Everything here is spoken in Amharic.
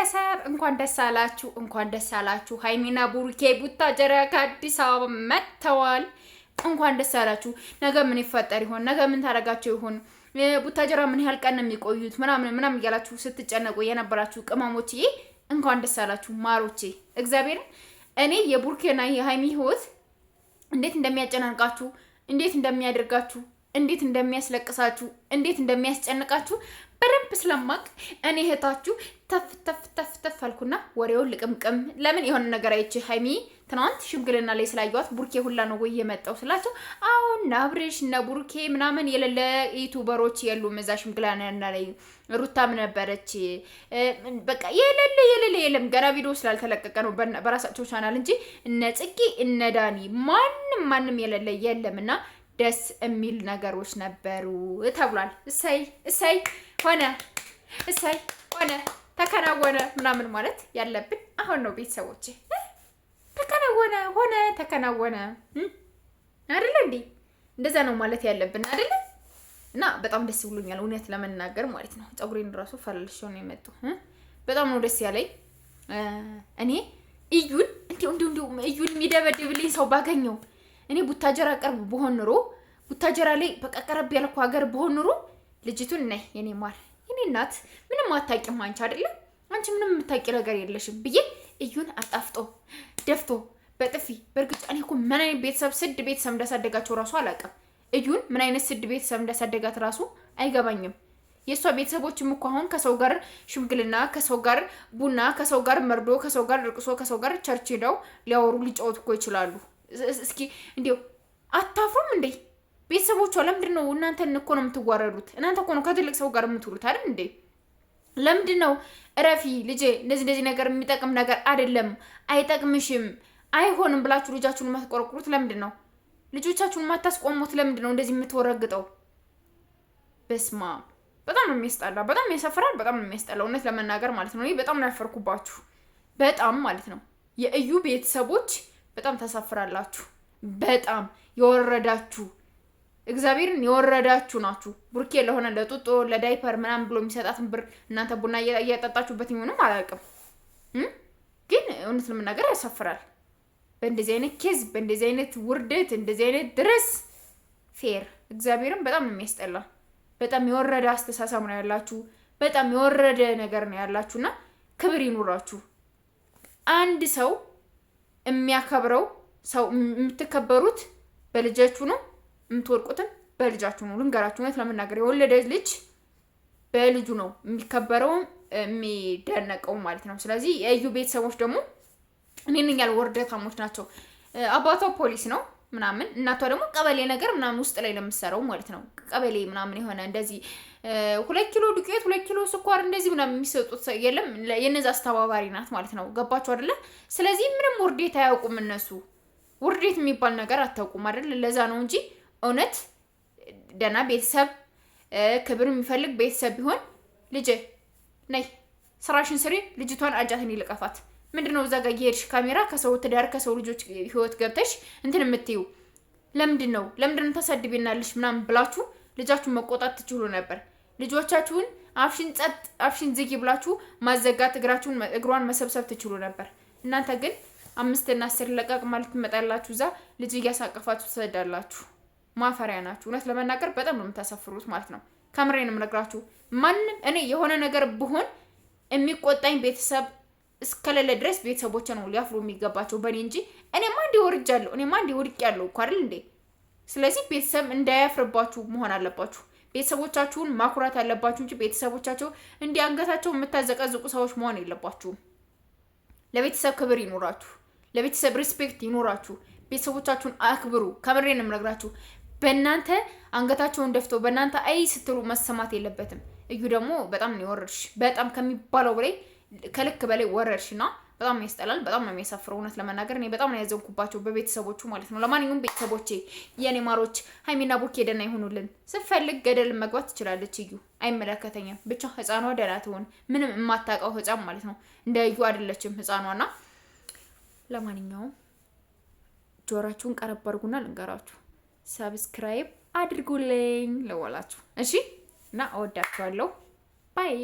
ቤተሰብ እንኳን ደስ አላችሁ ሃይሚና ቡሩኬ ቡታጀራ ከአዲስ አበባ መጥተዋል። እንኳን ደስ አላችሁ። ነገ ምን ይፈጠር ይሆን? ነገ ምን ታረጋችሁ ይሆን? ቡታጀራ ምን ያህል ቀን ነው የሚቆዩት? ምናምን እያላችሁ ስትጨነቁ የነበራችሁ ቅመሞችዬ እንኳን ደስ አላችሁ ማሮቼ። እግዚአብሔር እኔ የቡሩኬና የሃይሚ ህይወት እንዴት እንደሚያጨናንቃችሁ፣ እንዴት እንደሚያደርጋችሁ፣ እንዴት እንደሚያስለቅሳችሁ፣ እንዴት እንደሚያስጨንቃችሁ በደንብ ስለማቅ እኔ እህታችሁ ተፍ አልኩና ወሬውን ልቅምቅም። ለምን የሆነ ነገር አይቼ ሃይሚ ትናንት ሽምግልና ላይ ስላየዋት ቡሩኬ ሁላ ነው ወይ የመጣው ስላቸው፣ አሁን ናብሬሽ እና ቡሩኬ ምናምን የሌለ ዩቲዩበሮች የሉም እዛ ሽምግልና ላይ። ሩታም ነበረች። በቃ የለም ገና ቪዲዮ ስላልተለቀቀ ነው በራሳቸው ቻናል እንጂ እነ ጽጌ እነ ዳኒ ማንም የሌለ የለምና ደስ የሚል ነገሮች ነበሩ ተብሏል። እሰይ ሆነ ተከናወነ ምናምን ማለት ያለብን አሁን ነው ቤተሰቦቼ። ተከናወነ አይደለ እንዴ? እንደዛ ነው ማለት ያለብን አይደለ? እና በጣም ደስ ብሎኛል እውነት ለመናገር ማለት ነው። ፀጉሬን ራሱ ፈላልሽው ነው የመጣው። በጣም ነው ደስ ያለኝ። እኔ እዩን እዩን የሚደበድብልኝ ሰው ባገኘው እኔ ቡታጀራ ቅርብ በሆን ኑሮ ቡታጀራ ላይ በቃ ቀረብ ያልኩ ሀገር በሆን ኑሮ ልጅቱን ነይ የኔ ማር የኔ እናት ምንም አታውቂም አንቺ አይደለም አንቺ ምንም የምታውቂ ነገር የለሽም ብዬ እዩን አጣፍጦ ደፍቶ በጥፊ በርግጫ እኔ እኮ ምን አይነት ስድ ቤተሰብ እንዳሳደጋቸው ራሱ አላውቅም። እዩን ምን አይነት ስድ ቤተሰብ እንዳሳደጋት ራሱ አይገባኝም። የሷ ቤተሰቦችም እኮ አሁን ከሰው ጋር ሽምግልና፣ ከሰው ጋር ቡና፣ ከሰው ጋር መርዶ፣ ከሰው ጋር ልቅሶ፣ ከሰው ጋር ቸርች ሄደው ሊያወሩ ሊጫወቱ እኮ ይችላሉ። እስኪ እንዴው አታፍሩም እንዴ? ቤተሰቦቿ ለምንድን ነው እናንተን እኮ ነው የምትዋረዱት? እናንተ እኮ ነው ከትልቅ ሰው ጋር የምትውሉት አይደል እንዴ? ለምንድን ነው እረፊ ልጄ እንደዚህ ነገር የሚጠቅም ነገር አይደለም አይጠቅምሽም አይሆንም ብላችሁ ልጃችሁን የማትቆረቁሩት ለምንድን ነው? ልጆቻችሁን ማታስቆሙት ለምንድን ነው እንደዚህ የምትወረግጠው? በስማ በጣም ነው የሚያስጠላ፣ በጣም ያሳፍራል፣ በጣም ነው የሚያስጠላው እውነት ለመናገር ማለት ነው። እኔ በጣም ነው ያፈርኩባችሁ በጣም ማለት ነው። የእዩ ቤተሰቦች በጣም ታሳፍራላችሁ። በጣም የወረዳችሁ እግዚአብሔርን የወረዳችሁ ናችሁ። ቡሩኬ ለሆነ ለጡጦ ለዳይፐር ምናምን ብሎ የሚሰጣትን ብር እናንተ ቡና እያጠጣችሁበት ይሆንም አላውቅም፣ ግን እውነት ለመናገር ያሳፍራል። በእንደዚህ አይነት ኬዝ በእንደዚህ አይነት ውርደት እንደዚህ አይነት ድረስ ፌር እግዚአብሔርን በጣም ነው የሚያስጠላ። በጣም የወረደ አስተሳሰብ ነው ያላችሁ። በጣም የወረደ ነገር ነው ያላችሁና ክብር ይኑራችሁ። አንድ ሰው የሚያከብረው ሰው የምትከበሩት በልጃችሁ ነው፣ የምትወርቁትም በልጃችሁ ነው። ልንገራችሁ እውነት ለመናገር የወለደ ልጅ በልጁ ነው የሚከበረው የሚደነቀው ማለት ነው። ስለዚህ የእዩ ቤተሰቦች ደግሞ እኔን ያል ወርደታሞች ናቸው። አባቷ ፖሊስ ነው ምናምን፣ እናቷ ደግሞ ቀበሌ ነገር ምናምን ውስጥ ላይ ለምትሰራው ማለት ነው። ቀበሌ ምናምን የሆነ እንደዚህ 2 ኪሎ ዱቄት 2 ኪሎ ስኳር እንደዚህ ምናምን የሚሰጡት የለም፣ የነዛ አስተባባሪ ናት ማለት ነው። ገባችሁ አይደለ? ስለዚህ ምንም ውርዴት አያውቁም እነሱ። ውርዴት የሚባል ነገር አታውቁም አይደል? ለዛ ነው እንጂ እውነት ደህና ቤተሰብ ክብር የሚፈልግ ቤተሰብ ቢሆን ልጄ ነይ ስራሽን ስሪ፣ ልጅቷን አጃትን ይልቀፋት። ምንድነው እዛ ጋር የሄድሽ ካሜራ ከሰው ትዳር ከሰው ልጆች ህይወት ገብተሽ እንትን የምትዩ? ለምንድነው ተሰድቤናልሽ ምናምን ብላችሁ ልጃችሁን መቆጣት ትችሉ ነበር። ልጆቻችሁን አፍሽን ጸጥ አፍሽን ዝጊ ብላችሁ ማዘጋት እግሯን መሰብሰብ ትችሉ ነበር። እናንተ ግን 5 እና 10 ለቀቅ ማለት ትመጣላችሁ፣ እዛ ልጅ እያሳቀፋችሁ ትሰዳላችሁ። ማፈሪያ ናችሁ። እውነት ለመናገር በጣም ነው የምታሳፍሩት ማለት ነው። ከምሬን የምነግራችሁ ማንም እኔ የሆነ ነገር ብሆን የሚቆጣኝ ቤተሰብ እስከሌለ ድረስ ቤተሰቦቼ ነው ሊያፍሩ የሚገባቸው በእኔ እንጂ እኔማ እንዲህ ወርጃለሁ እኔማ እንዲህ ወድቄያለሁ እኮ አይደል እንዴ? ስለዚህ ቤተሰብ እንዳያፍርባችሁ መሆን አለባችሁ። ቤተሰቦቻችሁን ማኩራት አለባችሁ እንጂ ቤተሰቦቻቸው እንዲህ አንገታቸው የምታዘቀዝቁ ሰዎች መሆን የለባችሁም። ለቤተሰብ ክብር ይኖራችሁ፣ ለቤተሰብ ሪስፔክት ይኖራችሁ፣ ቤተሰቦቻችሁን አክብሩ። ከምሬን ነው የምነግራችሁ። በእናንተ አንገታቸውን ደፍተው በእናንተ አይ ስትሉ መሰማት የለበትም። እዩ ደግሞ በጣም ነው የወረድሽ፣ በጣም ከሚባለው በላይ ከልክ በላይ ወረድሽና በጣም ያስጠላል። በጣም ነው የሚያሳፍረው እውነት ለመናገር እኔ በጣም ነው ያዘንኩባቸው በቤተሰቦቹ ማለት ነው። ለማንኛውም ቤተሰቦቼ የኔ ማሮች ሃይሚና ቡሩኬ ደህና ይሁኑልን። ስፈልግ ገደል መግባት ትችላለች እዩ፣ አይመለከተኝም። ብቻ ህፃኗ ደህና ትሆን። ምንም የማታውቀው ህፃን ማለት ነው። እንደ እዩ አይደለችም ህፃኗና። ለማንኛውም ጆራችሁን ቀረብ አድርጉና ልንገራችሁ፣ ሰብስክራይብ አድርጉልኝ ለወላችሁ እሺ። እና እወዳችኋለሁ። ባይ